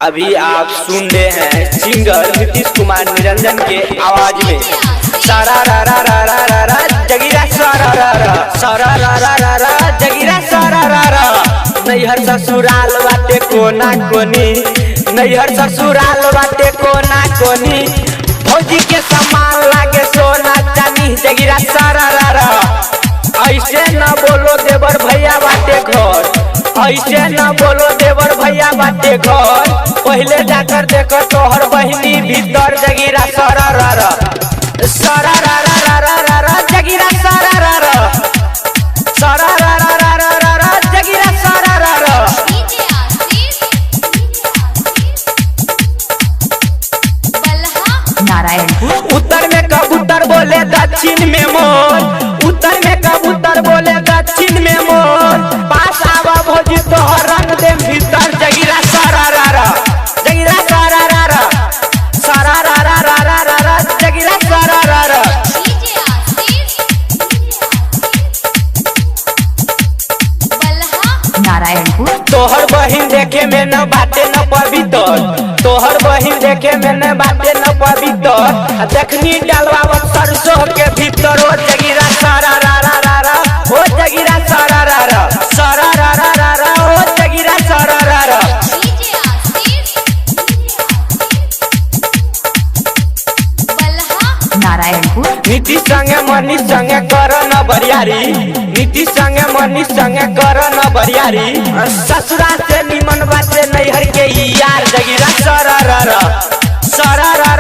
अभी आप सुन रहे हैं सिंगर नीतीश कुमार निरंजन के आवाज में सारा रा रा रा रा रा रा जगीरा सारा रा रा सारा रा रा रा रा जगीरा सारा रा रा। नैहर ससुराल बाटे कोना कोनी, नैहर ससुराल बाटे कोना कोनी, भौजी के सामान लागे सोना चांदी जगीरा सारा रा रा। ऐसे न बोलो देवर भैया बाटे घर, ऐसे न बोलो देवर भैया बाटे घर, पहले जाकर देखो तोहर बहिनी भीतर जगीरा सारा रा रा सारा रा रा रा रा रा रा जगीरा सारा रा रा सारा रा रा रा रा रा रा जगीरा सारा रा रा। नारायणपुर उत्तर में कबूतर बोले दक्षिण में मोर, उत्तर में कबूतर बोले दक्षिण में मोर, पास आवा भौजी तोहर रंग दे भीतर जगीरा सारा रा रा जगीरा सारा रा रा सारा रा रा रा रा रा रा जगीरा सारा रा रा। नारायणपुर तोहर बहिन देखे में न बाटे न पवित्र, तोहर बहिन देखे में न बाटे न पवित्र, देखनी डालवावत सरसों के भीतर ओ जगीरा सारा रा रा रा रा ओ जगीरा सारा रा रा सारा रा रा रा रा ओ जगीरा सारा रा रा। नारायणपुर नीतीश संगे मनीष संगे कर न बरियारी, नीतीश संगे मनीष संगे कर न बरियारी, ससुरा से निमन बाटे नैहर के यार जगीरा सारा रा रा सारा रा